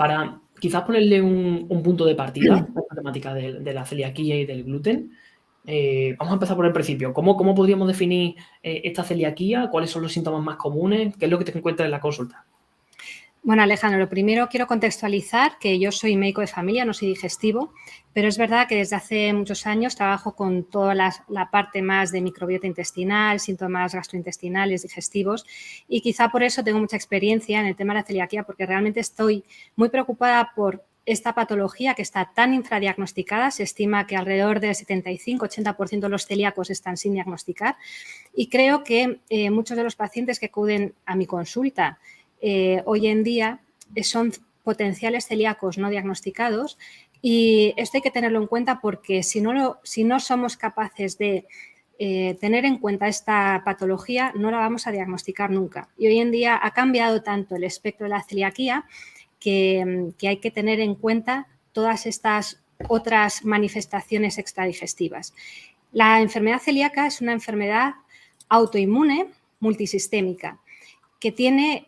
Para quizás ponerle un punto de partida a esta temática de la celiaquía y del gluten, vamos a empezar por el principio. ¿Cómo podríamos definir esta celiaquía? ¿Cuáles son los síntomas más comunes? ¿Qué es lo que te encuentras en la consulta? Bueno, Alejandro, lo primero quiero contextualizar que yo soy médico de familia, no soy digestivo, pero es verdad que desde hace muchos años trabajo con toda la parte más de microbiota intestinal, síntomas gastrointestinales, digestivos, y quizá por eso tengo mucha experiencia en el tema de la celiaquía, porque realmente estoy muy preocupada por esta patología que está tan infradiagnosticada. Se estima que alrededor del 75-80% de los celíacos están sin diagnosticar, y creo que muchos de los pacientes que acuden a mi consulta hoy en día son potenciales celíacos no diagnosticados, y esto hay que tenerlo en cuenta porque si no somos capaces de tener en cuenta esta patología, no la vamos a diagnosticar nunca. Y hoy en día ha cambiado tanto el espectro de la celiaquía que hay que tener en cuenta todas estas otras manifestaciones extradigestivas. La enfermedad celíaca es una enfermedad autoinmune multisistémica que tiene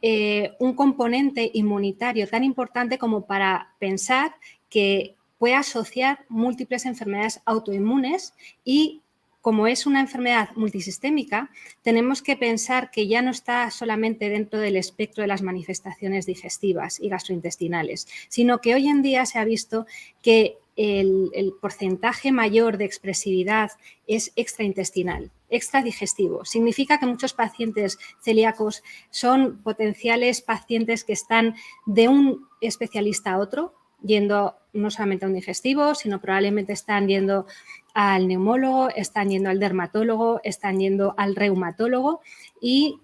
un componente inmunitario tan importante como para pensar que puede asociar múltiples enfermedades autoinmunes, y como es una enfermedad multisistémica, tenemos que pensar que ya no está solamente dentro del espectro de las manifestaciones digestivas y gastrointestinales, sino que hoy en día se ha visto que el porcentaje mayor de expresividad es extraintestinal, extradigestivo. Significa que muchos pacientes celíacos son potenciales pacientes que están de un especialista a otro, yendo no solamente a un digestivo, sino probablemente están yendo al neumólogo, están yendo al dermatólogo, están yendo al reumatólogo, y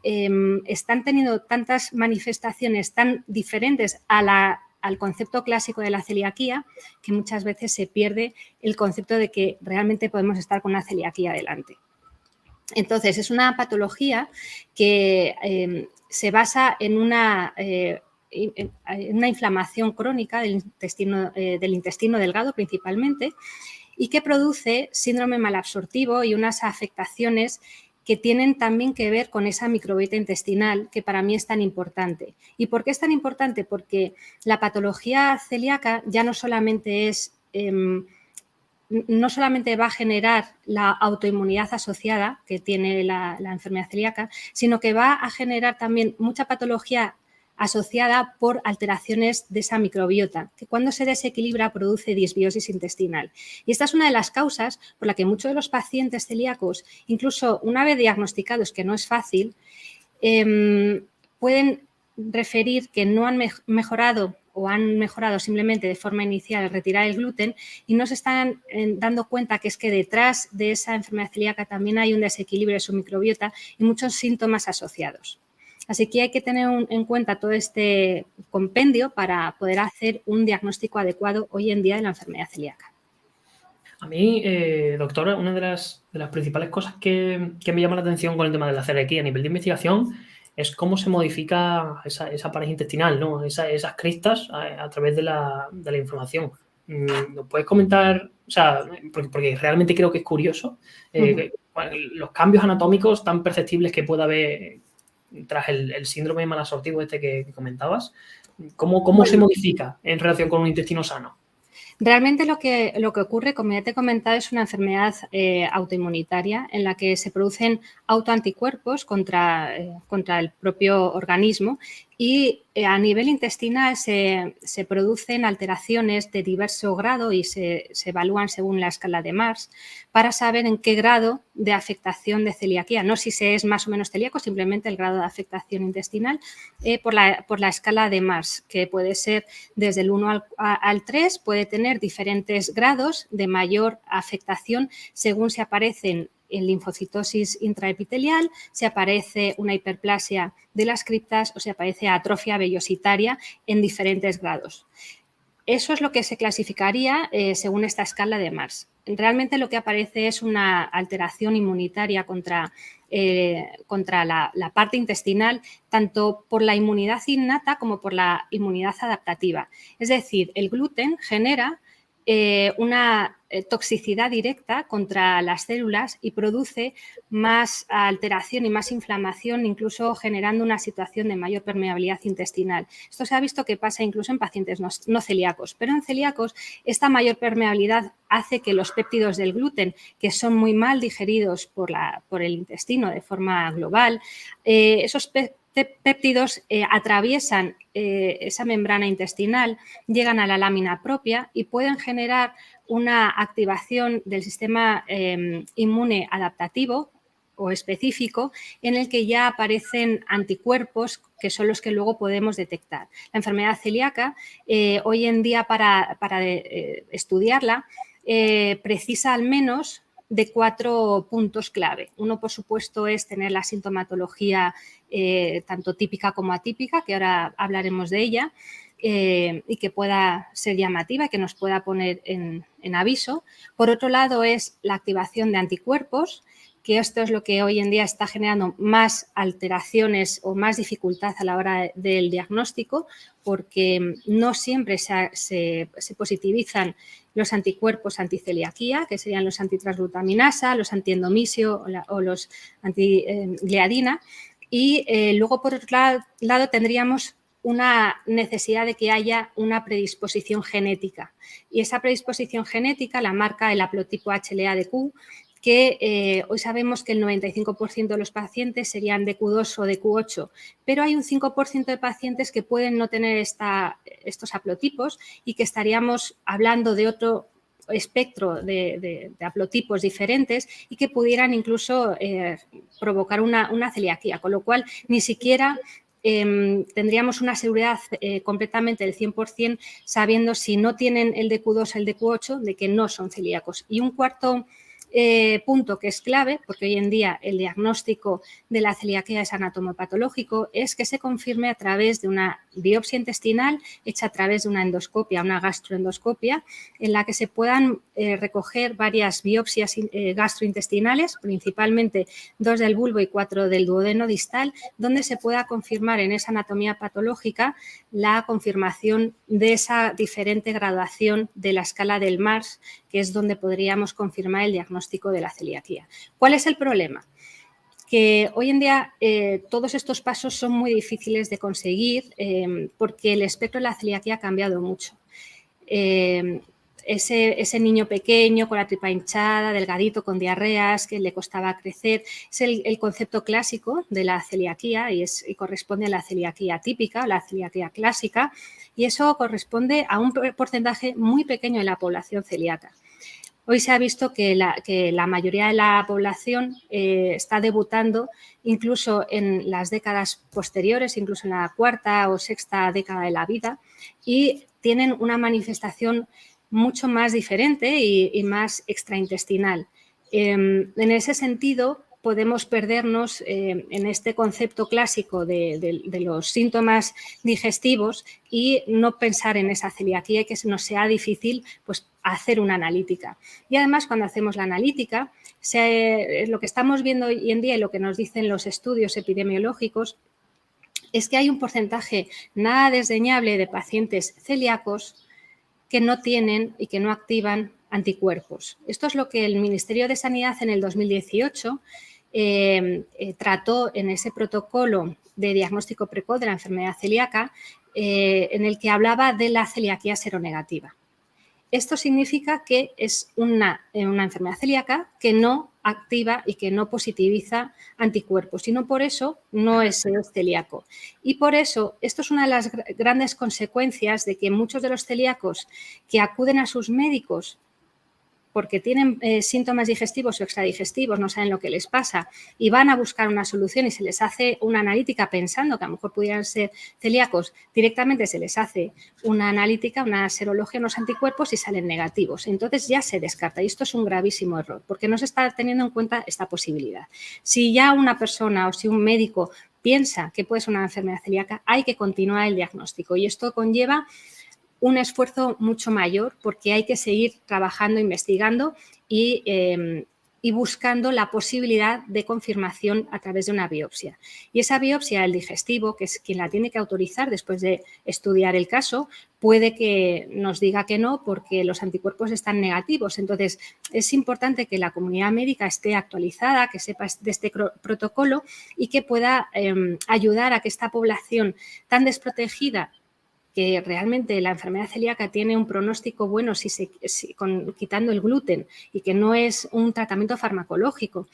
están teniendo tantas manifestaciones tan diferentes al concepto clásico de la celiaquía, que muchas veces se pierde el concepto de que realmente podemos estar con una celiaquía delante. Entonces, es una patología que se basa en una inflamación crónica del intestino delgado principalmente, y que produce síndrome malabsortivo y unas afectaciones que tienen también que ver con esa microbiota intestinal, que para mí es tan importante. ¿Y por qué es tan importante? Porque la patología celíaca ya no solamente va a generar la autoinmunidad asociada que tiene la enfermedad celíaca, sino que va a generar también mucha patología asociada por alteraciones de esa microbiota, que cuando se desequilibra produce disbiosis intestinal. Y esta es una de las causas por la que muchos de los pacientes celíacos, incluso una vez diagnosticados, que no es fácil, pueden referir que no han mejorado o han mejorado simplemente de forma inicial al retirar el gluten, y no se están dando cuenta que es que detrás de esa enfermedad celíaca también hay un desequilibrio de su microbiota y muchos síntomas asociados. Así que hay que tener en cuenta todo este compendio para poder hacer un diagnóstico adecuado hoy en día de la enfermedad celíaca. A mí, doctora, una de las principales cosas que me llama la atención con el tema de la celiaquía a nivel de investigación es cómo se modifica esa pared intestinal, ¿no? Esas cristas a través de la inflamación. ¿Nos puedes comentar? O sea, porque realmente creo que es curioso los cambios anatómicos tan perceptibles que puede haber tras el síndrome malabsortivo este que comentabas. ¿Cómo se modifica en relación con un intestino sano? Realmente lo que ocurre, como ya te he comentado, es una enfermedad autoinmunitaria en la que se producen autoanticuerpos contra el propio organismo, y a nivel intestinal se producen alteraciones de diverso grado y se evalúan según la escala de Mars para saber en qué grado de afectación de celiaquía, no si se es más o menos celíaco, simplemente el grado de afectación intestinal por la escala de Mars, que puede ser desde el 1 al 3, puede tener diferentes grados de mayor afectación según si aparecen en linfocitosis intraepitelial, si aparece una hiperplasia de las criptas o si aparece atrofia vellositaria en diferentes grados. Eso es lo que se clasificaría según esta escala de Mars. Realmente lo que aparece es una alteración inmunitaria contra la parte intestinal, tanto por la inmunidad innata como por la inmunidad adaptativa. Es decir, el gluten genera una toxicidad directa contra las células y produce más alteración y más inflamación, incluso generando una situación de mayor permeabilidad intestinal. Esto se ha visto que pasa incluso en pacientes no celíacos, pero en celíacos esta mayor permeabilidad hace que los péptidos del gluten, que son muy mal digeridos por el intestino de forma global, esos péptidos atraviesan esa membrana intestinal, llegan a la lámina propia y pueden generar una activación del sistema inmune adaptativo o específico en el que ya aparecen anticuerpos que son los que luego podemos detectar. La enfermedad celíaca, hoy en día para estudiarla, precisa al menos de 4 puntos clave. Uno, por supuesto, es tener la sintomatología tanto típica como atípica, que ahora hablaremos de ella, y que pueda ser llamativa y que nos pueda poner en aviso. Por otro lado, es la activación de anticuerpos, que esto es lo que hoy en día está generando más alteraciones o más dificultad a la hora del diagnóstico, porque no siempre se positivizan los anticuerpos anticeliaquía, que serían los antitransglutaminasa, los antiendomisio o los antigliadina. Y luego, por otro lado, tendríamos una necesidad de que haya una predisposición genética. Y esa predisposición genética la marca el haplotipo HLA-DQ, que hoy sabemos que el 95% de los pacientes serían DQ2 o DQ8, pero hay un 5% de pacientes que pueden no tener estos haplotipos y que estaríamos hablando de otro espectro de haplotipos diferentes y que pudieran incluso provocar una celiaquía, con lo cual ni siquiera tendríamos una seguridad completamente del 100% sabiendo si no tienen el DQ2 o el DQ8 de que no son celíacos. Y un cuarto punto que es clave, porque hoy en día el diagnóstico de la celiaquía es anatomopatológico, es que se confirme a través de una biopsia intestinal hecha a través de una endoscopia, una gastroendoscopia, en la que se puedan recoger varias biopsias gastrointestinales, principalmente 2 del bulbo y 4 del duodeno distal, donde se pueda confirmar en esa anatomía patológica la confirmación de esa diferente graduación de la escala del MARS, que es donde podríamos confirmar el diagnóstico de la celiaquía. ¿Cuál es el problema? Que hoy en día todos estos pasos son muy difíciles de conseguir porque el espectro de la celiaquía ha cambiado mucho. Ese niño pequeño con la tripa hinchada, delgadito, con diarreas, que le costaba crecer, es el concepto clásico de la celiaquía y corresponde a la celiaquía típica, la celiaquía clásica, y eso corresponde a un porcentaje muy pequeño de la población celíaca. Hoy se ha visto que la mayoría de la población está debutando incluso en las décadas posteriores, incluso en la cuarta o sexta década de la vida, y tienen una manifestación mucho más diferente y más extraintestinal. En ese sentido, podemos perdernos en este concepto clásico de los síntomas digestivos y no pensar en esa celiaquía y que nos sea difícil pues, hacer una analítica. Y además, cuando hacemos la analítica, lo que estamos viendo hoy en día y lo que nos dicen los estudios epidemiológicos es que hay un porcentaje nada desdeñable de pacientes celíacos que no tienen y que no activan anticuerpos. Esto es lo que el Ministerio de Sanidad en el 2018 trató en ese protocolo de diagnóstico precoz de la enfermedad celíaca en el que hablaba de la celiaquía seronegativa. Esto significa que es una enfermedad celíaca que no activa y que no positiviza anticuerpos, y no por eso no es celíaco. Y por eso, esto es una de las grandes consecuencias de que muchos de los celíacos que acuden a sus médicos porque tienen síntomas digestivos o extradigestivos, no saben lo que les pasa y van a buscar una solución y se les hace una analítica pensando que a lo mejor pudieran ser celíacos, directamente se les hace una analítica, una serología, unos anticuerpos y salen negativos. Entonces ya se descarta y esto es un gravísimo error porque no se está teniendo en cuenta esta posibilidad. Si ya una persona o si un médico piensa que puede ser una enfermedad celíaca, hay que continuar el diagnóstico y esto conlleva un esfuerzo mucho mayor porque hay que seguir trabajando, investigando y y buscando la posibilidad de confirmación a través de una biopsia. Y esa biopsia, el digestivo, que es quien la tiene que autorizar después de estudiar el caso, puede que nos diga que no porque los anticuerpos están negativos. Entonces, es importante que la comunidad médica esté actualizada, que sepa de este protocolo y que pueda ayudar a que esta población tan desprotegida, que realmente la enfermedad celíaca tiene un pronóstico bueno quitando el gluten y que no es un tratamiento farmacológico,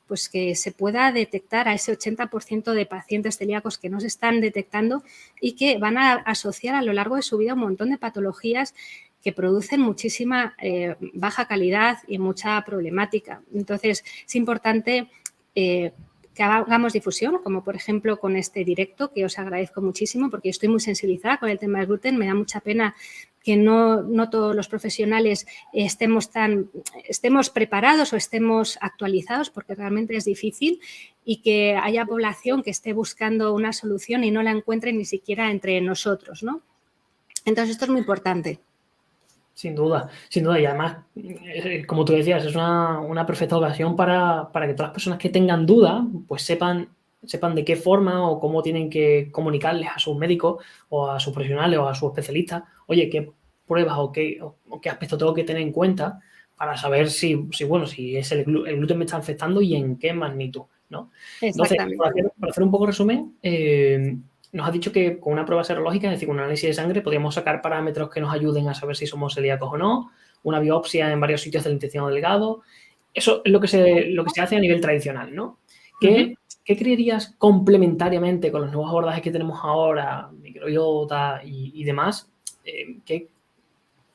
pues que se pueda detectar a ese 80% de pacientes celíacos que no se están detectando y que van a asociar a lo largo de su vida un montón de patologías que producen muchísima baja calidad y mucha problemática. Entonces, es importante que hagamos difusión, como por ejemplo con este directo, que os agradezco muchísimo porque estoy muy sensibilizada con el tema del gluten. Me da mucha pena que no todos los profesionales estemos preparados o estemos actualizados, porque realmente es difícil, y que haya población que esté buscando una solución y no la encuentre ni siquiera entre nosotros, ¿no? Entonces, esto es muy importante. Sin duda, sin duda. Y además, como tú decías, es una perfecta ocasión para que todas las personas que tengan dudas, pues sepan de qué forma o cómo tienen que comunicarles a sus médicos o a sus profesionales o a sus especialistas, oye, qué pruebas o qué aspectos tengo que tener en cuenta para saber si es el gluten me está afectando y en qué magnitud, ¿no? Entonces, por hacer un poco resumen, nos ha dicho que con una prueba serológica, es decir, con un análisis de sangre, podríamos sacar parámetros que nos ayuden a saber si somos celíacos o no, una biopsia en varios sitios del intestino delgado. Eso es lo que se hace a nivel tradicional, ¿no? ¿Qué creerías complementariamente con los nuevos abordajes que tenemos ahora, microbiota y demás? ¿Qué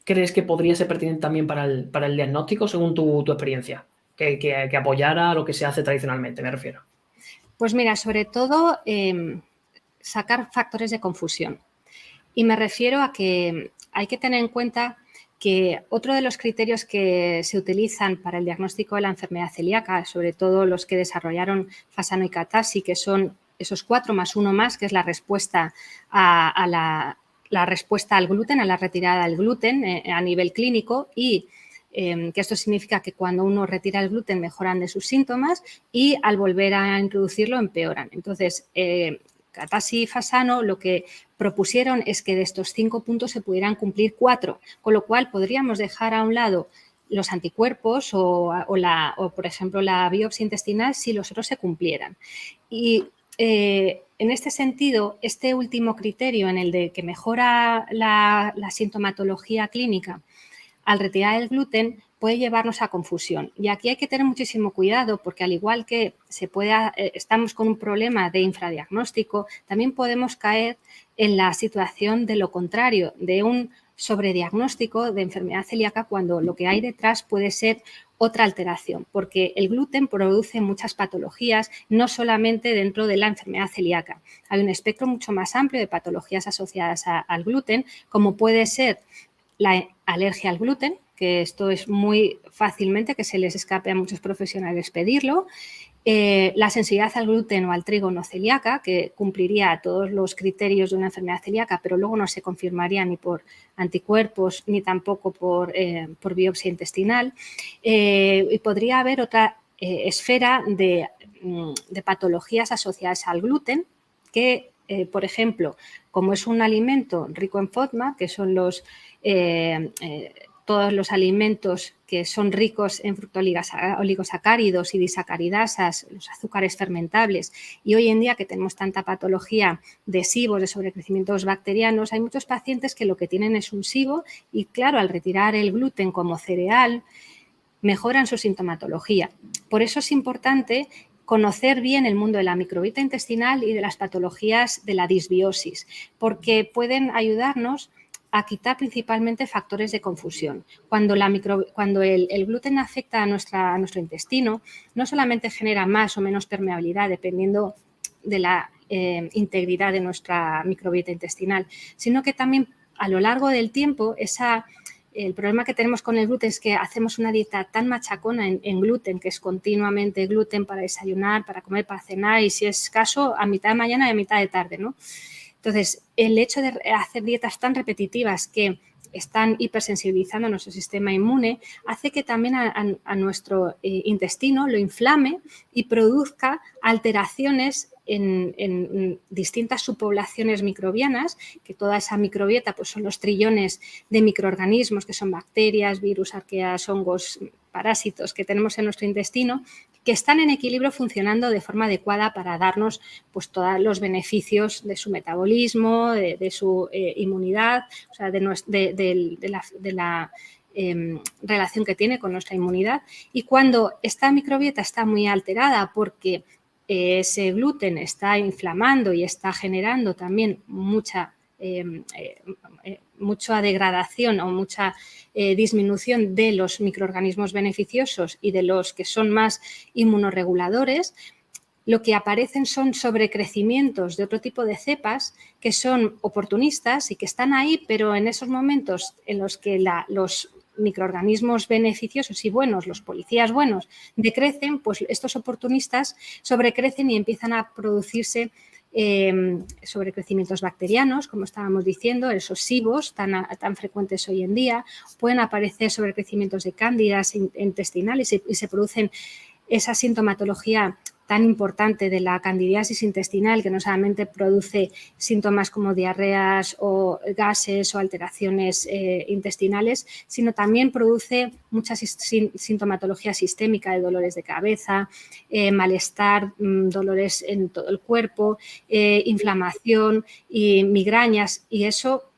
crees que podría ser pertinente también para el diagnóstico según tu experiencia? Que apoyara lo que se hace tradicionalmente, me refiero. Pues mira, sobre todo sacar factores de confusión. Y me refiero a que hay que tener en cuenta que otro de los criterios que se utilizan para el diagnóstico de la enfermedad celíaca, sobre todo los que desarrollaron Fasano y Katasi, que son esos 4 más 1 más, que es la respuesta a la respuesta al gluten, a la retirada del gluten a nivel clínico, y que esto significa que cuando uno retira el gluten mejoran de sus síntomas y al volver a introducirlo empeoran. Entonces, Katasi y Fasano lo que propusieron es que de estos 5 puntos se pudieran cumplir 4, con lo cual podríamos dejar a un lado los anticuerpos o por ejemplo, la biopsia intestinal si los otros se cumplieran. Y en este sentido, este último criterio en el de que mejora la sintomatología clínica al retirar el gluten puede llevarnos a confusión. Y aquí hay que tener muchísimo cuidado porque al igual que estamos con un problema de infradiagnóstico, también podemos caer en la situación de lo contrario, de un sobrediagnóstico de enfermedad celíaca cuando lo que hay detrás puede ser otra alteración, porque el gluten produce muchas patologías, no solamente dentro de la enfermedad celíaca. Hay un espectro mucho más amplio de patologías asociadas al gluten, como puede ser la alergia al gluten, que esto es muy fácilmente que se les escape a muchos profesionales pedirlo, la sensibilidad al gluten o al trigo no celíaca, que cumpliría todos los criterios de una enfermedad celíaca, pero luego no se confirmaría ni por anticuerpos ni tampoco por biopsia intestinal. Y podría haber otra esfera de patologías asociadas al gluten que, por ejemplo, como es un alimento rico en FODMAP, que son todos los alimentos que son ricos en fructooligosacáridos y disacaridasas, los azúcares fermentables, y hoy en día que tenemos tanta patología de SIBOs, de sobrecrecimientos bacterianos, hay muchos pacientes que lo que tienen es un SIBO y, claro, al retirar el gluten como cereal, mejoran su sintomatología. Por eso es importante conocer bien el mundo de la microbiota intestinal y de las patologías de la disbiosis, porque pueden ayudarnos a quitar principalmente factores de confusión. Cuando el gluten afecta a nuestro intestino, no solamente genera más o menos permeabilidad dependiendo de la integridad de nuestra microbiota intestinal, sino que también a lo largo del tiempo el problema que tenemos con el gluten es que hacemos una dieta tan machacona en gluten, que es continuamente gluten para desayunar, para comer, para cenar y, si es escaso, a mitad de mañana y a mitad de tarde, ¿no? Entonces, el hecho de hacer dietas tan repetitivas que están hipersensibilizando nuestro sistema inmune, hace que también a nuestro intestino lo inflame y produzca alteraciones en distintas subpoblaciones microbianas, que toda esa microbiota pues son los trillones de microorganismos que son bacterias, virus, arqueas, hongos, parásitos que tenemos en nuestro intestino, que están en equilibrio funcionando de forma adecuada para darnos pues, todos los beneficios de su metabolismo, de su inmunidad, o sea, de la relación que tiene con nuestra inmunidad. Y cuando esta microbiota está muy alterada porque ese gluten está inflamando y está generando también mucha degradación o mucha disminución de los microorganismos beneficiosos y de los que son más inmunorreguladores, lo que aparecen son sobrecrecimientos de otro tipo de cepas que son oportunistas y que están ahí, pero en esos momentos en los que los microorganismos beneficiosos y buenos, los policías buenos, decrecen, pues estos oportunistas sobrecrecen y empiezan a producirse sobrecrecimientos bacterianos, como estábamos diciendo, esos SIBOs tan frecuentes hoy en día. Pueden aparecer sobrecrecimientos de cándidas intestinales y se producen esa sintomatología tan importante de la candidiasis intestinal, que no solamente produce síntomas como diarreas o gases o alteraciones intestinales, sino también produce mucha sintomatología sistémica de dolores de cabeza, malestar, dolores en todo el cuerpo, inflamación y migrañas, y eso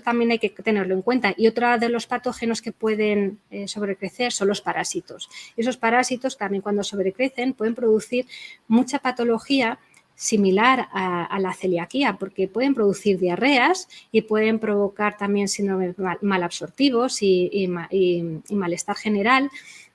también hay que tenerlo en cuenta. Y otro de los patógenos que pueden sobrecrecer son los parásitos. Esos parásitos también cuando sobrecrecen pueden producir mucha patología similar a la celiaquía, porque pueden producir diarreas y pueden provocar también síndromes malabsortivos y malestar general.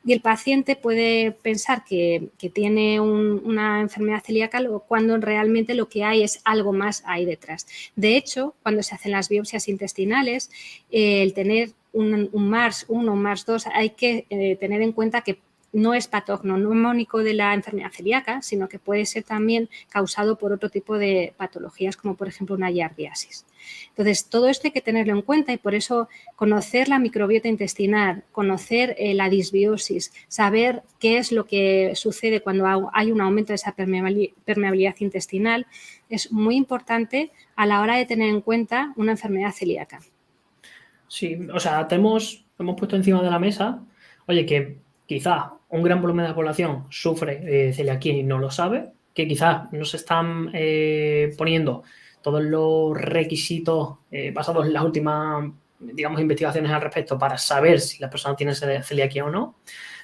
Y el paciente puede pensar que tiene una enfermedad celíaca cuando realmente lo que hay es algo más ahí detrás. De hecho, cuando se hacen las biopsias intestinales, el tener un MARS 1 o MARS 2 hay que tener en cuenta que no es patógeno neumónico de la enfermedad celíaca, sino que puede ser también causado por otro tipo de patologías, como por ejemplo una giardiasis. Entonces, todo esto hay que tenerlo en cuenta y por eso conocer la microbiota intestinal, conocer la disbiosis, saber qué es lo que sucede cuando hay un aumento de esa permeabilidad intestinal es muy importante a la hora de tener en cuenta una enfermedad celíaca. Sí, o sea, hemos puesto encima de la mesa, oye, que quizás un gran volumen de la población sufre celiaquía y no lo sabe, que quizás no se están poniendo todos los requisitos basados en las últimas, digamos, investigaciones al respecto para saber si la persona tiene celiaquía o no.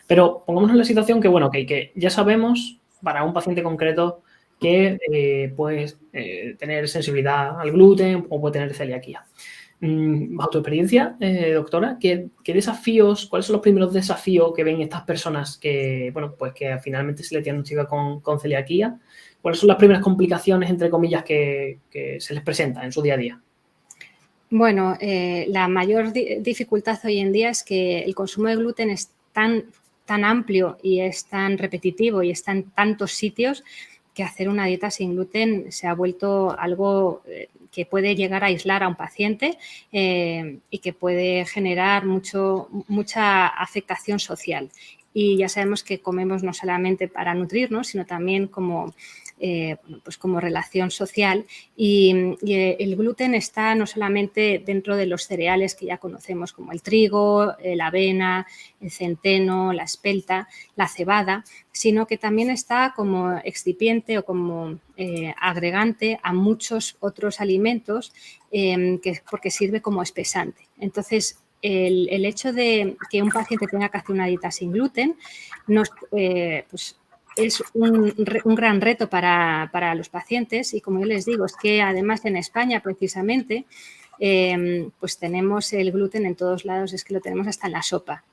Pero pongámonos en la situación que, bueno, que ya sabemos para un paciente concreto que puede tener sensibilidad al gluten o puede tener celiaquía. Bajo tu experiencia, doctora, ¿qué desafíos, cuáles son los primeros desafíos que ven estas personas que, bueno, pues que finalmente se les diagnostica con celiaquía? ¿Cuáles son las primeras complicaciones, entre comillas, que se les presenta en su día a día? Bueno, la mayor dificultad hoy en día es que el consumo de gluten es tan amplio y es tan repetitivo y está en tantos sitios que hacer una dieta sin gluten se ha vuelto algo que puede llegar a aislar a un paciente y que puede generar mucha afectación social. Y ya sabemos que comemos no solamente para nutrirnos, sino también como relación social y el gluten está no solamente dentro de los cereales que ya conocemos como el trigo, la avena, el centeno, la espelta, la cebada, sino que también está como excipiente o como agregante a muchos otros alimentos porque sirve como espesante. Entonces, el hecho de que un paciente tenga que hacer una dieta sin gluten es un gran reto para los pacientes y, como yo les digo, es que además en España precisamente pues tenemos el gluten en todos lados, es que lo tenemos hasta en la sopa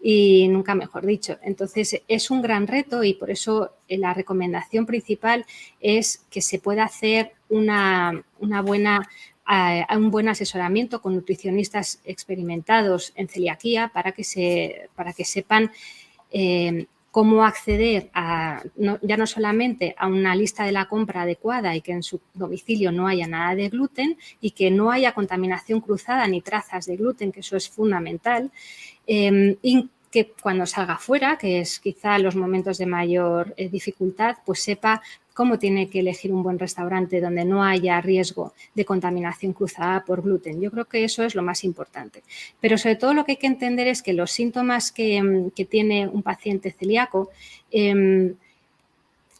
y nunca mejor dicho. Entonces es un gran reto y por eso la recomendación principal es que se pueda hacer un buen asesoramiento con nutricionistas experimentados en celiaquía para que sepan cómo acceder ya no solamente a una lista de la compra adecuada y que en su domicilio no haya nada de gluten y que no haya contaminación cruzada ni trazas de gluten, que eso es fundamental, y que cuando salga fuera, que es quizá los momentos de mayor dificultad, pues sepa cómo tiene que elegir un buen restaurante donde no haya riesgo de contaminación cruzada por gluten. Yo creo que eso es lo más importante. Pero sobre todo lo que hay que entender es que los síntomas que tiene un paciente celíaco,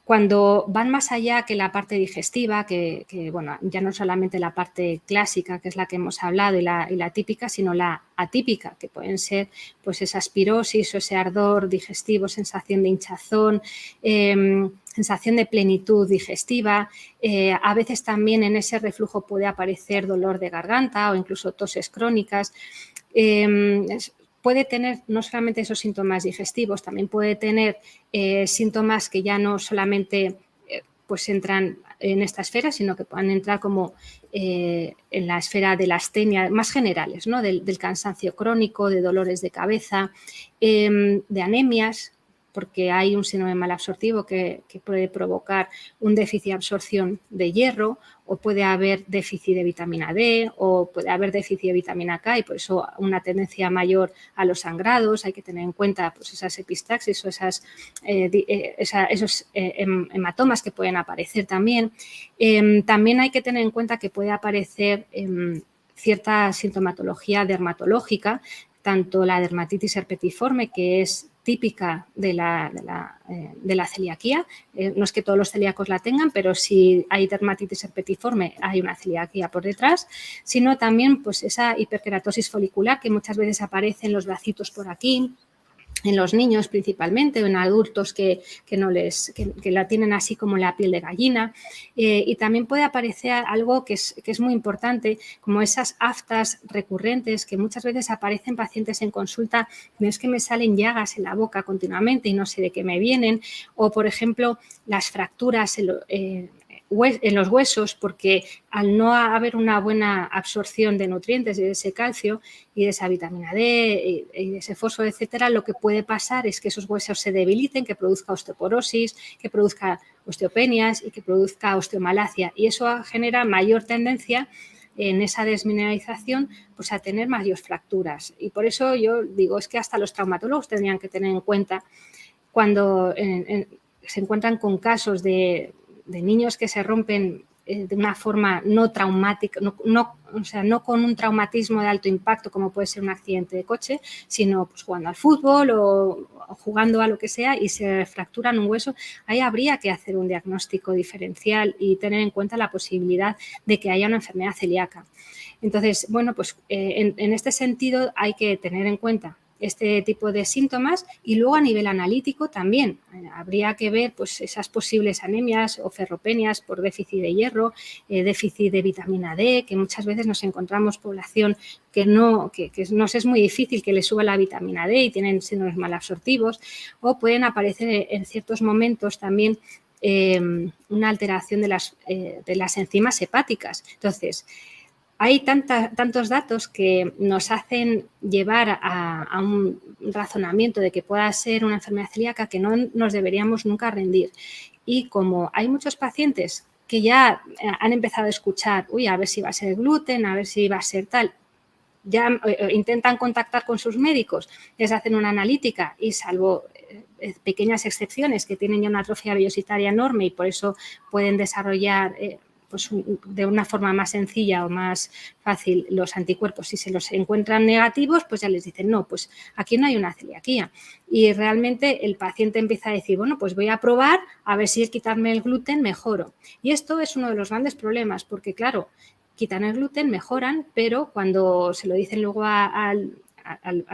cuando van más allá que la parte digestiva, bueno, ya no solamente la parte clásica, que es la que hemos hablado, y la típica, sino la atípica, que pueden ser pues esa aspirosis o ese ardor digestivo, sensación de hinchazón, sensación de plenitud digestiva. A veces también en ese reflujo puede aparecer dolor de garganta o incluso toses crónicas. Puede tener no solamente esos síntomas digestivos, también puede tener síntomas que ya no solamente pues entran en esta esfera, sino que puedan entrar como en la esfera de la astenia, más generales, ¿no? Del cansancio crónico, de dolores de cabeza, de anemias, porque hay un síndrome malabsortivo que puede provocar un déficit de absorción de hierro, o puede haber déficit de vitamina D, o puede haber déficit de vitamina K, y por eso una tendencia mayor a los sangrados. Hay que tener en cuenta pues, esas epistaxis o esos hematomas que pueden aparecer también. También hay que tener en cuenta que puede aparecer cierta sintomatología dermatológica, tanto la dermatitis herpetiforme, que es típica de la celiaquía. No es que todos los celíacos la tengan, pero si hay dermatitis herpetiforme hay una celiaquía por detrás, sino también pues, esa hiperkeratosis folicular que muchas veces aparece en los bracitos por aquí, en los niños principalmente, o en adultos que la tienen así como la piel de gallina. Y también puede aparecer algo que es muy importante, como esas aftas recurrentes que muchas veces aparecen pacientes en consulta. Es que me salen llagas en la boca continuamente y no sé de qué me vienen, o por ejemplo las fracturas en los huesos, porque al no haber una buena absorción de nutrientes, de ese calcio y de esa vitamina D y de ese fósforo, etcétera, lo que puede pasar es que esos huesos se debiliten, que produzca osteoporosis, que produzca osteopenias y que produzca osteomalacia, y eso genera mayor tendencia en esa desmineralización pues a tener mayor fracturas. Y por eso yo digo, es que hasta los traumatólogos tendrían que tener en cuenta cuando se encuentran con casos de niños que se rompen de una forma no traumática, no con un traumatismo de alto impacto como puede ser un accidente de coche, sino pues, jugando al fútbol o jugando a lo que sea y se fracturan un hueso. Ahí habría que hacer un diagnóstico diferencial y tener en cuenta la posibilidad de que haya una enfermedad celíaca. Entonces, bueno, pues en este sentido hay que tener en cuenta este tipo de síntomas, y luego a nivel analítico también habría que ver pues, esas posibles anemias o ferropenias por déficit de hierro, déficit de vitamina D, que muchas veces nos encontramos población que nos es muy difícil que le suba la vitamina D y tienen síndromes malabsortivos, o pueden aparecer en ciertos momentos también una alteración de las enzimas hepáticas. Entonces, hay tantos datos que nos hacen llevar a un razonamiento de que pueda ser una enfermedad celíaca que no nos deberíamos nunca rendir. Y como hay muchos pacientes que ya han empezado a escuchar, a ver si va a ser gluten, a ver si va a ser tal, ya intentan contactar con sus médicos, les hacen una analítica y salvo pequeñas excepciones que tienen ya una atrofia vellositaria enorme y por eso pueden desarrollar pues de una forma más sencilla o más fácil los anticuerpos. Si se los encuentran negativos, pues ya les dicen, no, pues aquí no hay una celiaquía. Y realmente el paciente empieza a decir, bueno, pues voy a probar a ver si al quitarme el gluten mejoro. Y esto es uno de los grandes problemas, porque claro, quitan el gluten, mejoran, pero cuando se lo dicen luego al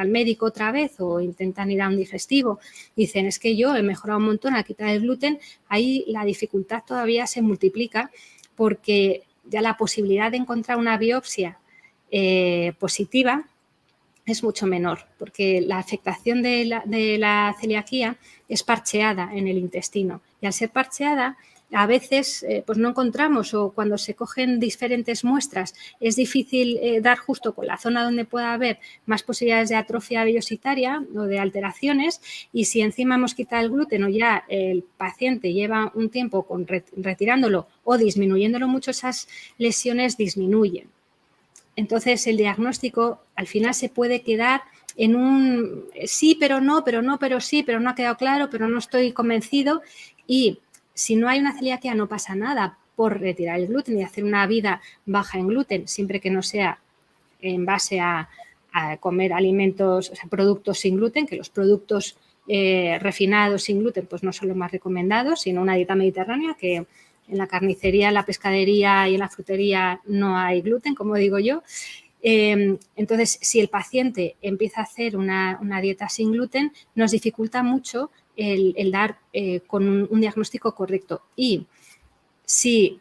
médico otra vez o intentan ir a un digestivo, dicen, es que yo he mejorado un montón al quitar el gluten, ahí la dificultad todavía se multiplica, porque ya la posibilidad de encontrar una biopsia positiva es mucho menor, porque la afectación de la celiaquía es parcheada en el intestino, y al ser parcheada a veces pues no encontramos, o cuando se cogen diferentes muestras es difícil dar justo con la zona donde pueda haber más posibilidades de atrofia vellositaria o de alteraciones, y si encima hemos quitado el gluten o ya el paciente lleva un tiempo retirándolo o disminuyéndolo mucho, esas lesiones disminuyen. Entonces, el diagnóstico al final se puede quedar en un sí, pero no, pero sí, pero no ha quedado claro, pero no estoy convencido. Y si no hay una celiaquía, no pasa nada por retirar el gluten y hacer una vida baja en gluten, siempre que no sea en base a comer alimentos, o sea, productos sin gluten, que los productos refinados sin gluten pues no son los más recomendados, sino una dieta mediterránea, que en la carnicería, en la pescadería y en la frutería no hay gluten, como digo yo. Entonces, si el paciente empieza a hacer una dieta sin gluten, nos dificulta mucho el dar con un diagnóstico correcto. Y si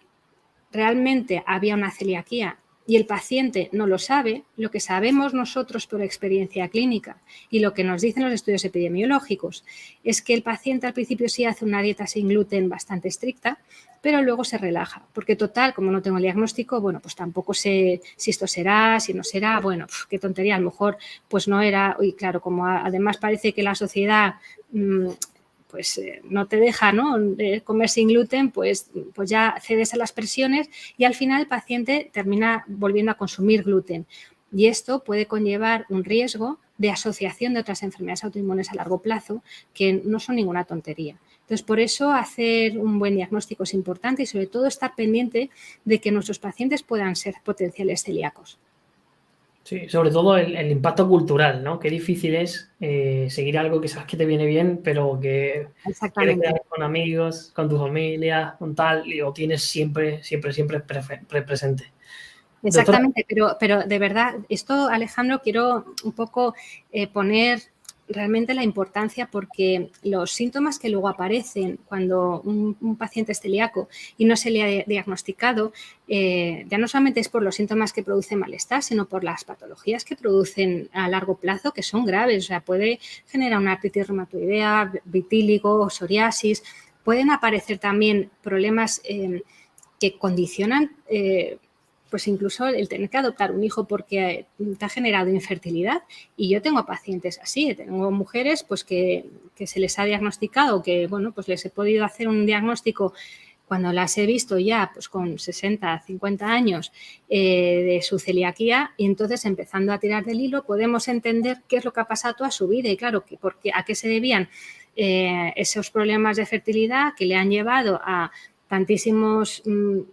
realmente había una celiaquía y el paciente no lo sabe, lo que sabemos nosotros por experiencia clínica y lo que nos dicen los estudios epidemiológicos es que el paciente al principio sí hace una dieta sin gluten bastante estricta, pero luego se relaja, porque total, como no tengo el diagnóstico, bueno, pues tampoco sé si esto será, si no será, bueno, qué tontería, a lo mejor pues no era, y claro, como además parece que la sociedad pues no te deja, ¿no?, comer sin gluten, pues ya cedes a las presiones y al final el paciente termina volviendo a consumir gluten. Y esto puede conllevar un riesgo de asociación de otras enfermedades autoinmunes a largo plazo que no son ninguna tontería. Entonces, por eso hacer un buen diagnóstico es importante y sobre todo estar pendiente de que nuestros pacientes puedan ser potenciales celíacos. Sí, sobre todo el impacto cultural, ¿no? Qué difícil es seguir algo que sabes que te viene bien, pero que quieres Exactamente. quedar con amigos, con tu familia, con tal, y lo tienes siempre presente. Doctora, Exactamente, pero de verdad, esto, Alejandro, quiero un poco poner realmente la importancia, porque los síntomas que luego aparecen cuando un paciente es celíaco y no se le ha diagnosticado, ya no solamente es por los síntomas que producen malestar, sino por las patologías que producen a largo plazo, que son graves. O sea, puede generar una artritis reumatoidea, vitíligo, psoriasis, pueden aparecer también problemas que condicionan pues incluso el tener que adoptar un hijo porque te ha generado infertilidad. Y yo tengo pacientes así, tengo mujeres pues que se les ha diagnosticado, que bueno, pues les he podido hacer un diagnóstico cuando las he visto ya pues con 60, 50 años de su celiaquía, y entonces empezando a tirar del hilo podemos entender qué es lo que ha pasado toda su vida y claro, a qué se debían esos problemas de fertilidad que le han llevado a tantísimos,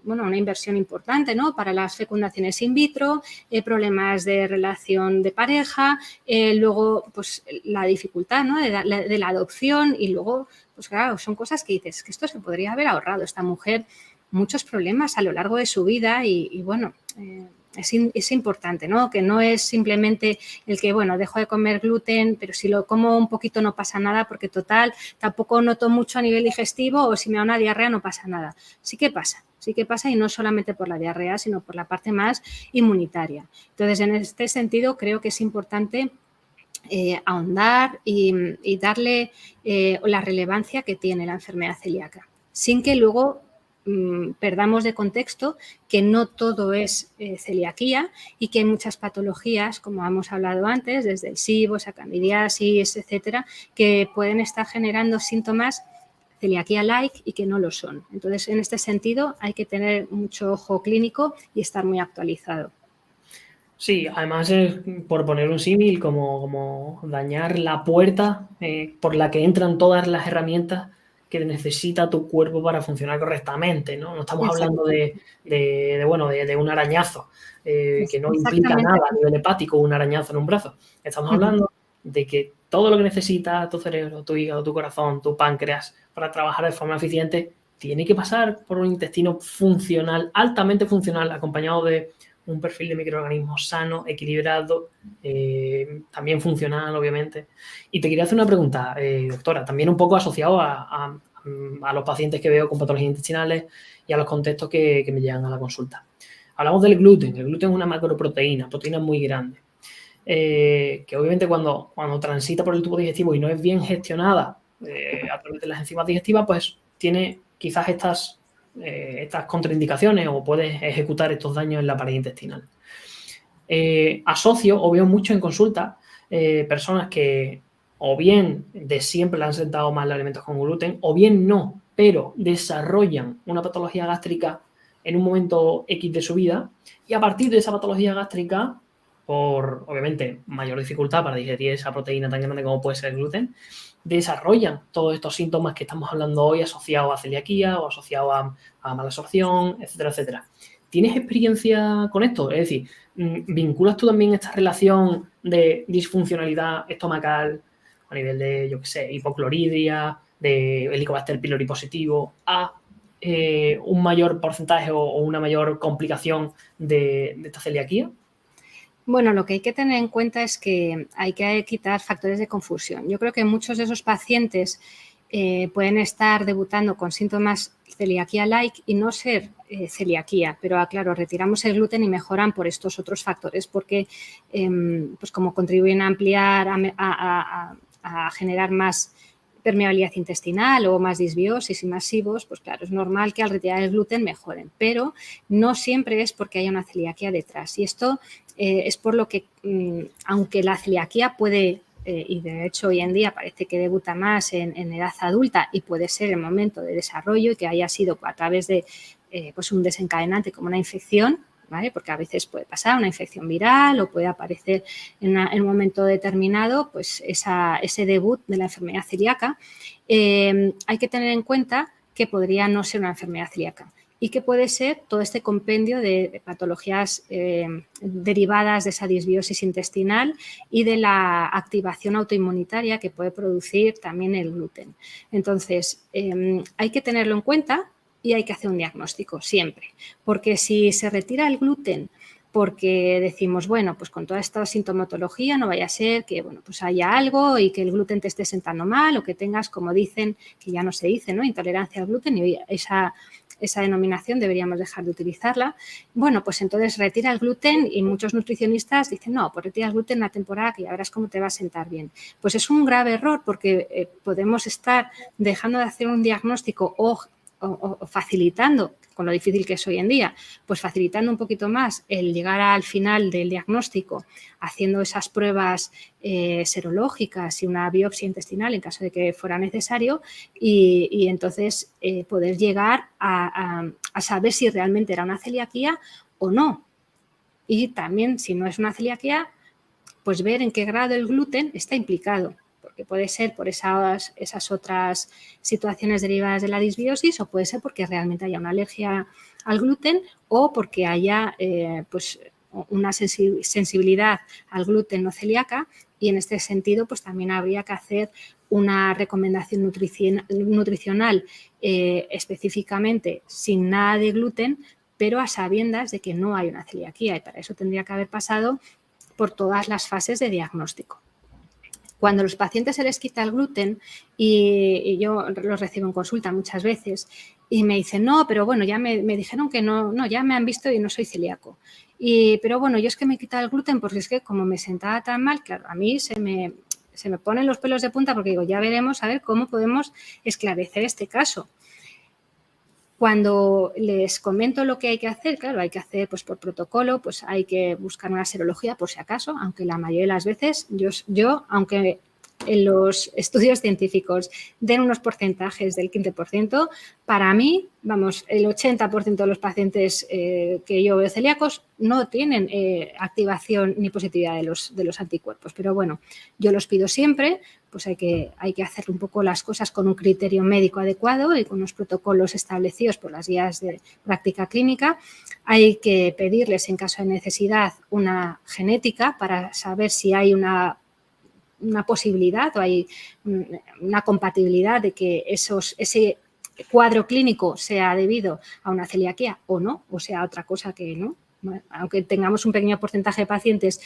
bueno, una inversión importante, ¿no?, para las fecundaciones in vitro, problemas de relación de pareja, luego pues la dificultad, ¿no?, de la adopción, y luego, pues claro, son cosas que dices que esto se podría haber ahorrado esta mujer muchos problemas a lo largo de su vida y bueno, es importante, ¿no?, que no es simplemente el que, bueno, dejo de comer gluten, pero si lo como un poquito no pasa nada, porque total, tampoco noto mucho a nivel digestivo, o si me da una diarrea no pasa nada. Sí que pasa y no solamente por la diarrea, sino por la parte más inmunitaria. Entonces, en este sentido, creo que es importante ahondar y darle la relevancia que tiene la enfermedad celíaca, sin que luego perdamos de contexto que no todo es celiaquía y que hay muchas patologías, como hemos hablado antes, desde el SIBO, esa candidiasis, etcétera, que pueden estar generando síntomas celiaquía-like y que no lo son. Entonces, en este sentido, hay que tener mucho ojo clínico y estar muy actualizado. sí, además es, por poner un símil, como dañar la puerta por la que entran todas las herramientas que necesita tu cuerpo para funcionar correctamente, ¿no? No estamos hablando de un arañazo que no implica Exactamente. nada a nivel hepático, un arañazo en un brazo. Estamos hablando de que todo lo que necesita tu cerebro, tu hígado, tu corazón, tu páncreas para trabajar de forma eficiente tiene que pasar por un intestino funcional, altamente funcional, acompañado de un perfil de microorganismos sano, equilibrado, también funcional, obviamente. Y te quería hacer una pregunta, doctora, también un poco asociado a los pacientes que veo con patologías intestinales y a los contextos que me llegan a la consulta. Hablamos del gluten. El gluten es una macroproteína, proteína muy grande, que obviamente cuando transita por el tubo digestivo y no es bien gestionada a través de las enzimas digestivas, pues tiene quizás estas estas contraindicaciones o puedes ejecutar estos daños en la pared intestinal. Asocio o veo mucho en consulta personas que o bien de siempre le han sentado mal los alimentos con gluten o bien no, pero desarrollan una patología gástrica en un momento X de su vida y a partir de esa patología gástrica, por obviamente mayor dificultad para digerir esa proteína tan grande como puede ser el gluten, desarrollan todos estos síntomas que estamos hablando hoy asociados a celiaquía o asociados a mala absorción, etcétera, etcétera. ¿Tienes experiencia con esto? Es decir, ¿vinculas tú también esta relación de disfuncionalidad estomacal a nivel de, yo qué sé, hipocloridria, de Helicobacter pylori positivo, a un mayor porcentaje o una mayor complicación de esta celiaquía? Bueno, lo que hay que tener en cuenta es que hay que quitar factores de confusión. Yo creo que muchos de esos pacientes pueden estar debutando con síntomas celiaquía-like y no ser celiaquía, pero claro, retiramos el gluten y mejoran por estos otros factores porque pues como contribuyen a ampliar, a generar más permeabilidad intestinal o más disbiosis y más SIBOs, pues claro, es normal que al retirar el gluten mejoren, pero no siempre es porque haya una celiaquía detrás. Y esto es por lo que, aunque la celiaquía puede, y de hecho hoy en día parece que debuta más en edad adulta y puede ser el momento de desarrollo y que haya sido a través de pues un desencadenante como una infección, ¿vale? Porque a veces puede pasar una infección viral o puede aparecer en un momento determinado pues ese debut de la enfermedad celíaca. Hay que tener en cuenta que podría no ser una enfermedad celíaca y que puede ser todo este compendio de patologías derivadas de esa disbiosis intestinal y de la activación autoinmunitaria que puede producir también el gluten. Entonces, hay que tenerlo en cuenta y hay que hacer un diagnóstico siempre, porque si se retira el gluten porque decimos, bueno, pues con toda esta sintomatología no vaya a ser que, bueno, pues haya algo y que el gluten te esté sentando mal o que tengas, como dicen, que ya no se dice, ¿no?, intolerancia al gluten, y esa denominación deberíamos dejar de utilizarla. Bueno, pues entonces retira el gluten y muchos nutricionistas dicen, no, pues retira el gluten una temporada que ya verás cómo te va a sentar bien. Pues es un grave error porque podemos estar dejando de hacer un diagnóstico o facilitando, con lo difícil que es hoy en día, pues facilitando un poquito más el llegar al final del diagnóstico haciendo esas pruebas serológicas y una biopsia intestinal en caso de que fuera necesario y entonces poder llegar a saber si realmente era una celiaquía o no. Y también, si no es una celiaquía, pues ver en qué grado el gluten está implicado, porque puede ser por esas otras situaciones derivadas de la disbiosis o puede ser porque realmente haya una alergia al gluten o porque haya pues una sensibilidad al gluten no celíaca, y en este sentido pues también habría que hacer una recomendación nutricional específicamente sin nada de gluten, pero a sabiendas de que no hay una celiaquía, y para eso tendría que haber pasado por todas las fases de diagnóstico. Cuando a los pacientes se les quita el gluten, y yo los recibo en consulta muchas veces, y me dicen, no, pero bueno, ya me dijeron que no, ya me han visto y no soy celíaco. Pero bueno, yo es que me he quitado el gluten porque es que como me sentaba tan mal, claro, a mí se me ponen los pelos de punta porque digo, ya veremos a ver cómo podemos esclarecer este caso. Cuando les comento lo que hay que hacer, claro, hay que hacer pues por protocolo, pues hay que buscar una serología por si acaso, aunque la mayoría de las veces yo aunque en los estudios científicos den unos porcentajes del 15%, para mí, vamos, el 80% de los pacientes que yo veo celíacos no tienen activación ni positividad de los anticuerpos. Pero bueno, yo los pido siempre, pues hay que hacer un poco las cosas con un criterio médico adecuado y con los protocolos establecidos por las guías de práctica clínica. Hay que pedirles, en caso de necesidad, una genética para saber si hay una posibilidad o hay una compatibilidad de que ese cuadro clínico sea debido a una celiaquía o no, o sea otra cosa que no. Aunque tengamos un pequeño porcentaje de pacientes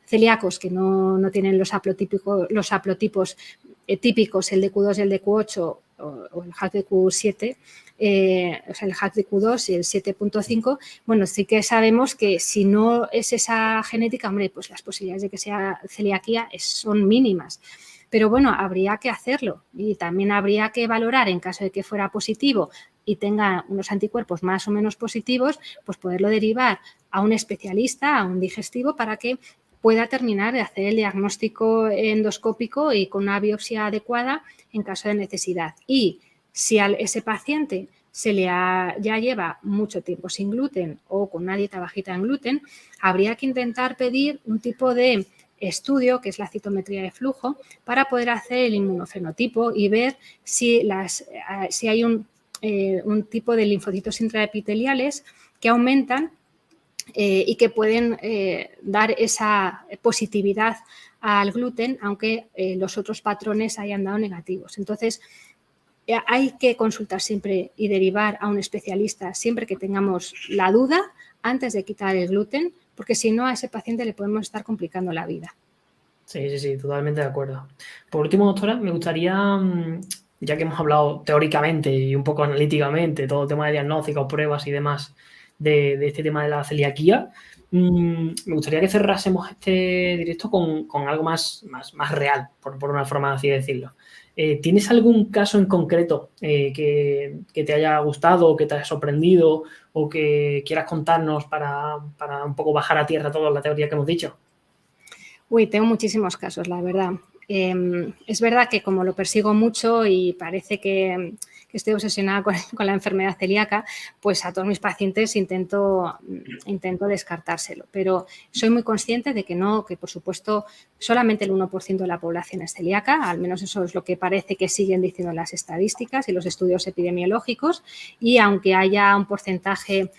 celíacos que no tienen los haplotipos típicos, el DQ2 y el DQ8 o el HALF-DQ7, o sea, el HALF-DQ2 y el 7.5, bueno, sí que sabemos que si no es esa genética, hombre, pues las posibilidades de que sea celiaquía son mínimas. Pero bueno, habría que hacerlo y también habría que valorar, en caso de que fuera positivo, y tenga unos anticuerpos más o menos positivos, pues poderlo derivar a un especialista, a un digestivo, para que pueda terminar de hacer el diagnóstico endoscópico y con una biopsia adecuada en caso de necesidad. Y si a ese paciente ya lleva mucho tiempo sin gluten o con una dieta bajita en gluten, habría que intentar pedir un tipo de estudio, que es la citometría de flujo, para poder hacer el inmunofenotipo y ver si hay un tipo de linfocitos intraepiteliales que aumentan y que pueden dar esa positividad al gluten, aunque los otros patrones hayan dado negativos. Entonces, hay que consultar siempre y derivar a un especialista siempre que tengamos la duda antes de quitar el gluten, porque si no, a ese paciente le podemos estar complicando la vida. Sí, totalmente de acuerdo. Por último, doctora, me gustaría, ya que hemos hablado teóricamente y un poco analíticamente, todo el tema de diagnósticos, pruebas y demás, de este tema de la celiaquía, me gustaría que cerrásemos este directo con algo más real, por una forma así de decirlo. ¿Tienes algún caso en concreto que te haya gustado o que te haya sorprendido o que quieras contarnos para un poco bajar a tierra toda la teoría que hemos dicho? Uy, tengo muchísimos casos, la verdad. Es verdad que como lo persigo mucho y parece que estoy obsesionada con la enfermedad celíaca, pues a todos mis pacientes intento descartárselo. Pero soy muy consciente de que no, que por supuesto solamente el 1% de la población es celíaca, al menos eso es lo que parece que siguen diciendo las estadísticas y los estudios epidemiológicos, y aunque haya un porcentaje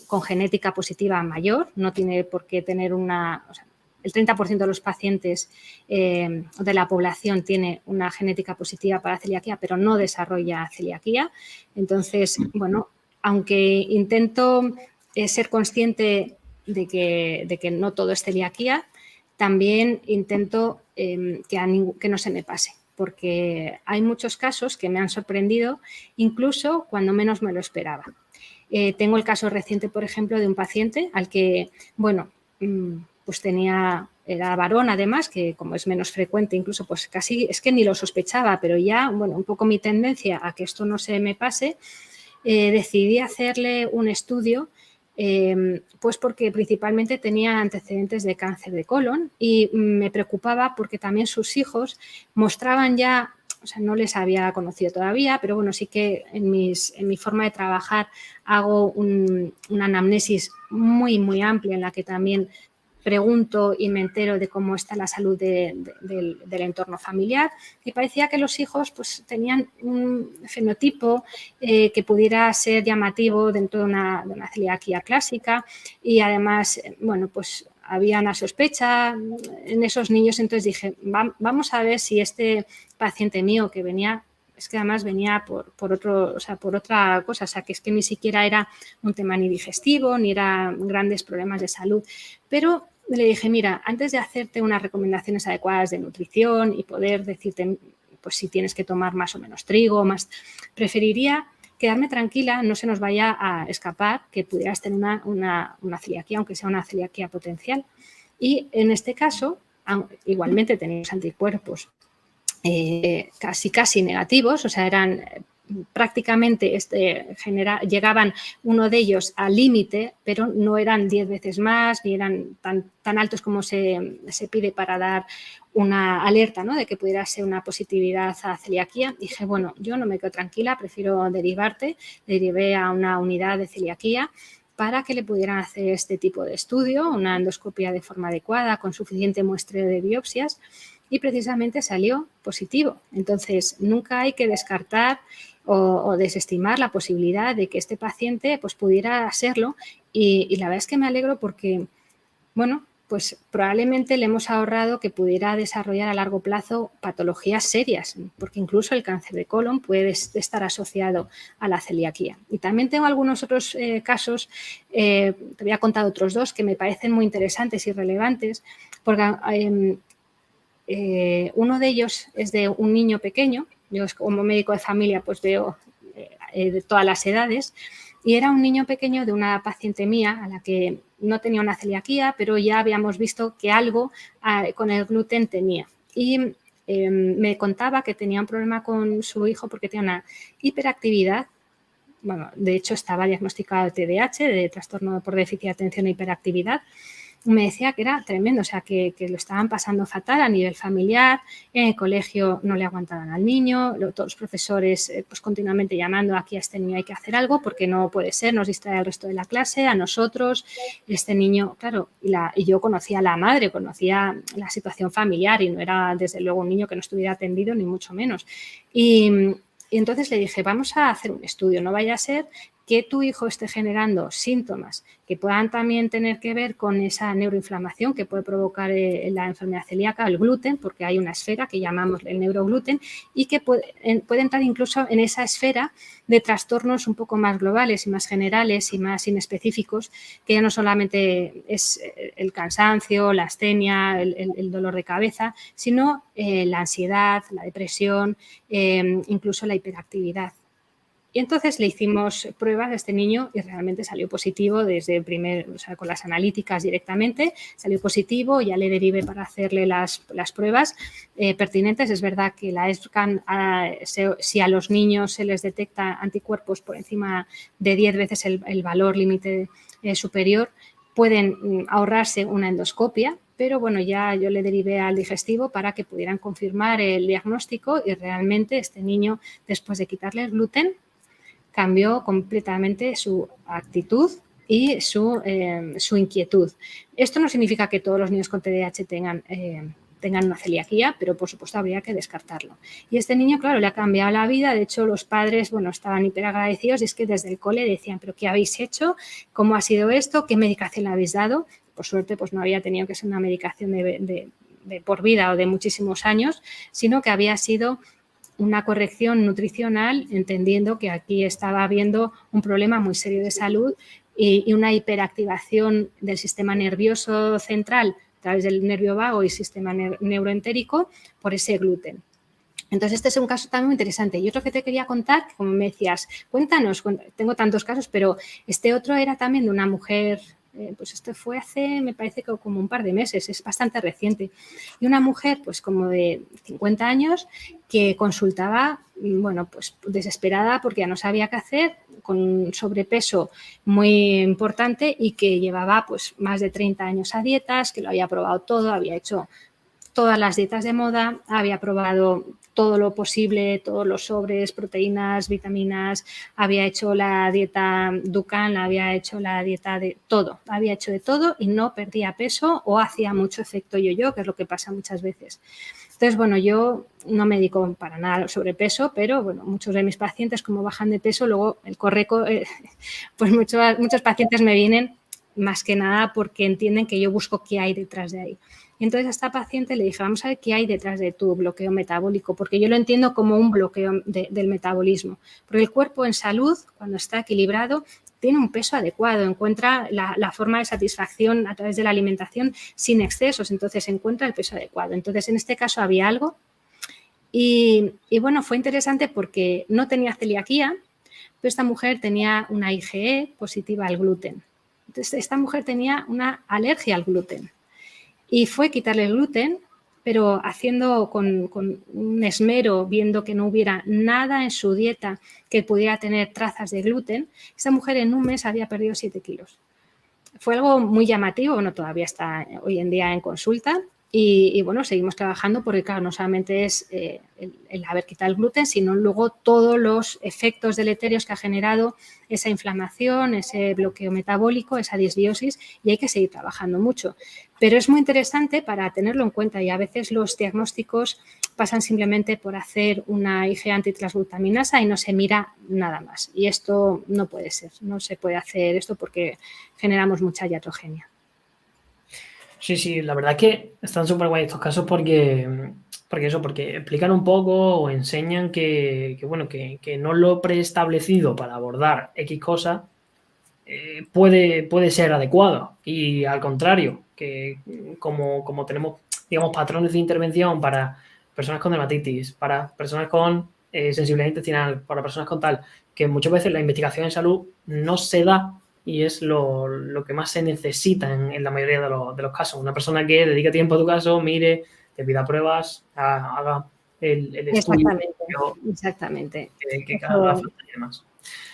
con genética positiva mayor, no tiene por qué tener el 30% de los pacientes de la población tiene una genética positiva para celiaquía, pero no desarrolla celiaquía. Entonces, bueno, aunque intento ser consciente de que no todo es celiaquía, también intento que no se me pase, porque hay muchos casos que me han sorprendido, incluso cuando menos me lo esperaba. Tengo el caso reciente, por ejemplo, de un paciente al que, bueno, pues era varón además, que como es menos frecuente, incluso pues casi es que ni lo sospechaba, pero ya, bueno, un poco mi tendencia a que esto no se me pase, decidí hacerle un estudio, pues porque principalmente tenía antecedentes de cáncer de colon y me preocupaba porque también sus hijos mostraban ya, o sea, no les había conocido todavía, pero bueno, sí que en mi forma de trabajar hago una anamnesis muy, muy amplia en la que también pregunto y me entero de cómo está la salud del entorno familiar, y parecía que los hijos pues tenían un fenotipo que pudiera ser llamativo dentro de una celiaquía clásica, y además, bueno, pues había una sospecha en esos niños. Entonces dije, vamos a ver si este paciente mío que venía, es que además venía por otra cosa, o sea, que es que ni siquiera era un tema ni digestivo, ni eran grandes problemas de salud, pero le dije, mira, antes de hacerte unas recomendaciones adecuadas de nutrición y poder decirte pues si tienes que tomar más o menos trigo, preferiría quedarme tranquila, no se nos vaya a escapar que pudieras tener una celiaquía, aunque sea una celiaquía potencial. Y en este caso, igualmente teníamos anticuerpos casi negativos, o sea, eran prácticamente llegaban uno de ellos al límite, pero no eran 10 veces más, ni eran tan altos como se pide para dar una alerta, ¿no?, de que pudiera ser una positividad a celiaquía. Dije, bueno, yo no me quedo tranquila, prefiero derivarte. Derivé a una unidad de celiaquía para que le pudieran hacer este tipo de estudio, una endoscopia de forma adecuada, con suficiente muestreo de biopsias, y precisamente salió positivo. Entonces, nunca hay que descartar o desestimar la posibilidad de que este paciente pues, pudiera serlo, y la verdad es que me alegro porque, bueno, pues probablemente le hemos ahorrado que pudiera desarrollar a largo plazo patologías serias, porque incluso el cáncer de colon puede estar asociado a la celiaquía. Y también tengo algunos otros casos, te voy a contar otros dos que me parecen muy interesantes y relevantes, porque uno de ellos es de un niño pequeño. Yo como médico de familia pues veo de todas las edades, y era un niño pequeño de una paciente mía a la que no tenía una celiaquía, pero ya habíamos visto que algo con el gluten tenía. Y me contaba que tenía un problema con su hijo porque tenía una hiperactividad bueno, de hecho estaba diagnosticado de TDAH, de trastorno por déficit de atención e hiperactividad. Me decía que era tremendo, o sea, que lo estaban pasando fatal a nivel familiar, en el colegio no le aguantaban al niño, todos los profesores pues continuamente llamando, aquí a este niño hay que hacer algo porque no puede ser, nos distrae al resto de la clase, a nosotros, este niño, claro, y yo conocía a la madre, conocía la situación familiar y no era desde luego un niño que no estuviera atendido ni mucho menos. Y entonces le dije, vamos a hacer un estudio, no vaya a ser que tu hijo esté generando síntomas que puedan también tener que ver con esa neuroinflamación que puede provocar la enfermedad celíaca, el gluten, porque hay una esfera que llamamos el neurogluten y que puede entrar incluso en esa esfera de trastornos un poco más globales y más generales y más inespecíficos, que ya no solamente es el cansancio, la astenia, el dolor de cabeza, sino la ansiedad, la depresión, incluso la hiperactividad. Y entonces le hicimos pruebas a este niño y realmente salió positivo desde el primer, o sea, con las analíticas directamente, salió positivo, ya le derivé para hacerle las pruebas pertinentes. Es verdad que la ESCAN, si a los niños se les detecta anticuerpos por encima de 10 veces el valor límite superior, pueden ahorrarse una endoscopia, pero bueno, ya yo le derivé al digestivo para que pudieran confirmar el diagnóstico y realmente este niño, después de quitarle el gluten, cambió completamente su actitud y su inquietud. Esto no significa que todos los niños con TDAH tengan una celiaquía, pero por supuesto habría que descartarlo. Y este niño, claro, le ha cambiado la vida. De hecho, los padres, bueno, estaban hiper agradecidos y es que desde el cole decían, ¿pero qué habéis hecho? ¿Cómo ha sido esto? ¿Qué medicación le habéis dado? Por suerte, pues no había tenido que ser una medicación de por vida o de muchísimos años, sino que había sido una corrección nutricional, entendiendo que aquí estaba habiendo un problema muy serio de salud y una hiperactivación del sistema nervioso central a través del nervio vago y sistema neuroentérico por ese gluten. Entonces, este es un caso también muy interesante. Y otro que te quería contar, como me decías, cuéntanos, tengo tantos casos, pero este otro era también de una mujer, pues este fue hace, me parece que como un par de meses, es bastante reciente. Y una mujer, pues como de 50 años, que consultaba, bueno, pues desesperada porque ya no sabía qué hacer, con un sobrepeso muy importante y que llevaba pues más de 30 años a dietas, que lo había probado todo, había hecho todas las dietas de moda, había probado todo lo posible, todos los sobres, proteínas, vitaminas, había hecho la dieta Dukan, había hecho la dieta de todo, había hecho de todo y no perdía peso o hacía mucho efecto yo-yo, que es lo que pasa muchas veces. Entonces, bueno, yo no me dedico para nada al sobrepeso, pero bueno, muchos de mis pacientes, como bajan de peso, luego el correco, pues muchos pacientes me vienen más que nada porque entienden que yo busco qué hay detrás de ahí. Y entonces a esta paciente le dije, vamos a ver qué hay detrás de tu bloqueo metabólico, porque yo lo entiendo como un bloqueo del metabolismo. Porque el cuerpo en salud, cuando está equilibrado, tiene un peso adecuado, encuentra la forma de satisfacción a través de la alimentación sin excesos, entonces encuentra el peso adecuado. Entonces, en este caso había algo y bueno, fue interesante porque no tenía celiaquía, pero esta mujer tenía una IgE positiva al gluten. Entonces, esta mujer tenía una alergia al gluten. Y fue quitarle el gluten, pero haciendo con un esmero, viendo que no hubiera nada en su dieta que pudiera tener trazas de gluten. Esa mujer en un mes había perdido 7 kilos. Fue algo muy llamativo, bueno, todavía está hoy en día en consulta. Y bueno, seguimos trabajando porque, claro, no solamente es el haber quitado el gluten, sino luego todos los efectos deleterios que ha generado esa inflamación, ese bloqueo metabólico, esa disbiosis, y hay que seguir trabajando mucho. Pero es muy interesante para tenerlo en cuenta y a veces los diagnósticos pasan simplemente por hacer una IgE antitransglutaminasa y no se mira nada más. Y esto no puede ser, no se puede hacer esto porque generamos mucha iatrogenia. Sí, la verdad es que están súper guay estos casos porque explican un poco o enseñan que no lo preestablecido para abordar X cosa puede ser adecuado y al contrario, que como tenemos, digamos, patrones de intervención para personas con dermatitis, para personas con sensibilidad intestinal, para personas con tal, que muchas veces la investigación en salud no se da y es lo que más se necesita en la mayoría de los casos. Una persona que dedique tiempo a tu caso, mire, te pida pruebas, haga el estudio Exactamente. que haga falta y demás.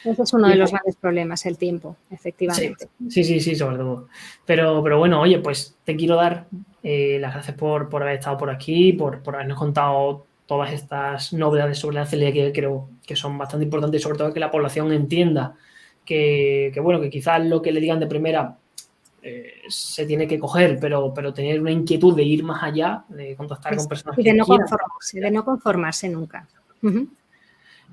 Ese es uno de los grandes problemas, el tiempo, efectivamente. Sí, sobre todo. Pero bueno, oye, pues te quiero dar las gracias por haber estado por aquí, por habernos contado todas estas novedades sobre la celiaquía, que creo que son bastante importantes y sobre todo que la población entienda bueno, que quizás lo que le digan de primera se tiene que coger, pero tener una inquietud de ir más allá, de contactar con personas y que quieran. De no conformarse nunca.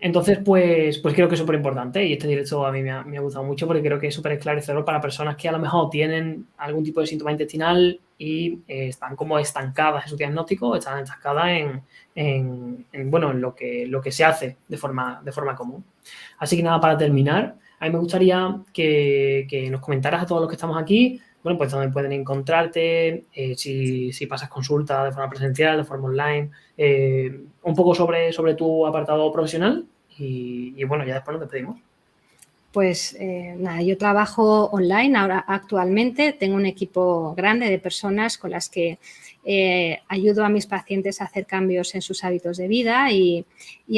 Entonces, pues creo que es súper importante y este directo a mí me ha gustado mucho porque creo que es súper esclarecedor para personas que a lo mejor tienen algún tipo de síntoma intestinal y están como estancadas en su diagnóstico, están estancadas en lo que se hace de forma común. Así que nada, para terminar, a mí me gustaría que nos comentaras a todos los que estamos aquí, bueno, pues dónde pueden encontrarte, si pasas consulta de forma presencial, de forma online, un poco sobre tu apartado profesional y bueno, ya después nos despedimos. Pues nada, yo trabajo online ahora actualmente, tengo un equipo grande de personas con las que ayudo a mis pacientes a hacer cambios en sus hábitos de vida y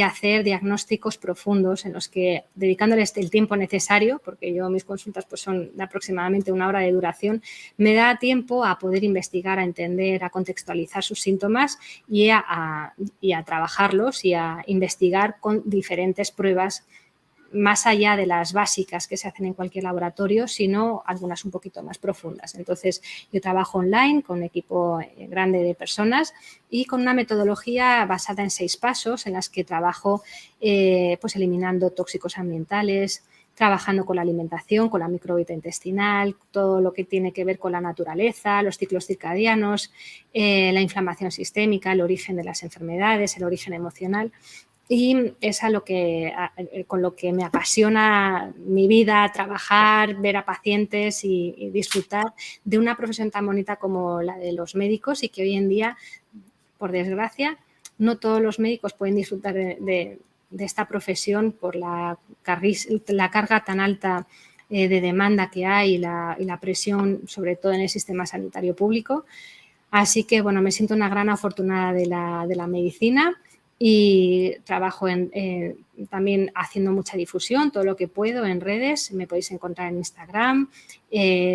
hacer diagnósticos profundos en los que, dedicándoles el tiempo necesario, porque mis consultas pues son de aproximadamente 1 hora de duración, me da tiempo a poder investigar, a entender, a contextualizar sus síntomas y a trabajarlos y a investigar con diferentes pruebas más allá de las básicas que se hacen en cualquier laboratorio, sino algunas un poquito más profundas. Entonces, yo trabajo online con un equipo grande de personas y con una metodología basada en 6 pasos en las que trabajo pues eliminando tóxicos ambientales, trabajando con la alimentación, con la microbiota intestinal, todo lo que tiene que ver con la naturaleza, los ciclos circadianos, la inflamación sistémica, el origen de las enfermedades, el origen emocional. Y es con lo que me apasiona mi vida, trabajar, ver a pacientes y disfrutar de una profesión tan bonita como la de los médicos y que hoy en día, por desgracia, no todos los médicos pueden disfrutar de esta profesión por la carga tan alta de demanda que hay y la presión, sobre todo en el sistema sanitario público. Así que, bueno, me siento una gran afortunada de la medicina. Y trabajo también haciendo mucha difusión, todo lo que puedo en redes. Me podéis encontrar en Instagram,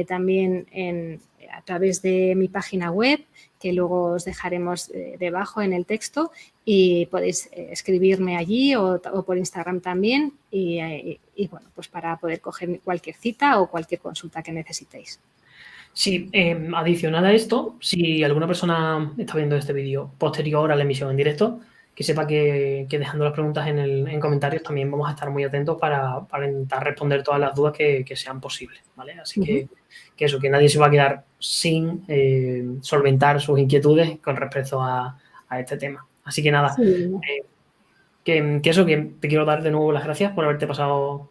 también a través de mi página web, que luego os dejaremos debajo en el texto, y podéis escribirme allí o por Instagram también y bueno, pues para poder coger cualquier cita o cualquier consulta que necesitéis. Sí, adicional a esto, si alguna persona está viendo este vídeo posterior a la emisión en directo, que sepa que dejando las preguntas en comentarios también vamos a estar muy atentos para intentar responder todas las dudas que sean posibles, ¿vale? Así que que nadie se va a quedar sin solventar sus inquietudes con respecto a este tema. Así que nada, Sí. que te quiero dar de nuevo las gracias por haberte pasado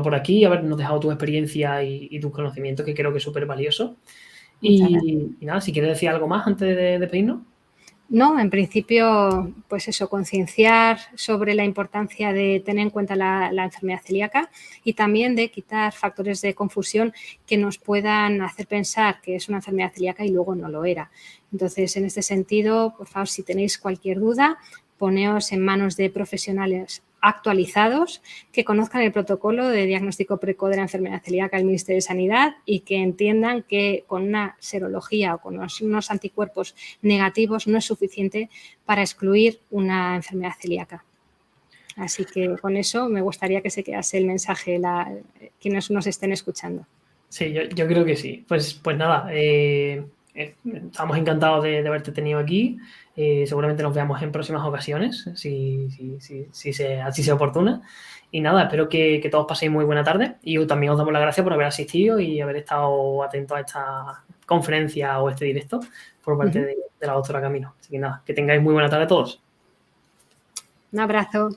por aquí y habernos dejado tu experiencia y tus conocimientos, que creo que es súper valioso. Y nada, si quieres decir algo más antes de despedirnos. No, en principio, pues eso, concienciar sobre la importancia de tener en cuenta la enfermedad celíaca y también de quitar factores de confusión que nos puedan hacer pensar que es una enfermedad celíaca y luego no lo era. Entonces, en este sentido, por favor, si tenéis cualquier duda, poneos en manos de profesionales actualizados que conozcan el protocolo de diagnóstico precoz de la enfermedad celíaca del Ministerio de Sanidad y que entiendan que con una serología o con unos anticuerpos negativos no es suficiente para excluir una enfermedad celíaca. Así que con eso me gustaría que se quedase el mensaje quienes nos estén escuchando. Sí, yo creo que sí. Pues nada, estamos encantados de haberte tenido aquí. Seguramente nos veamos en próximas ocasiones, si así sea oportuna. Y nada, espero que todos paséis muy buena tarde y también os damos las gracias por haber asistido y haber estado atentos a esta conferencia o este directo por parte de la doctora Camino. Así que nada, que tengáis muy buena tarde a todos. Un abrazo.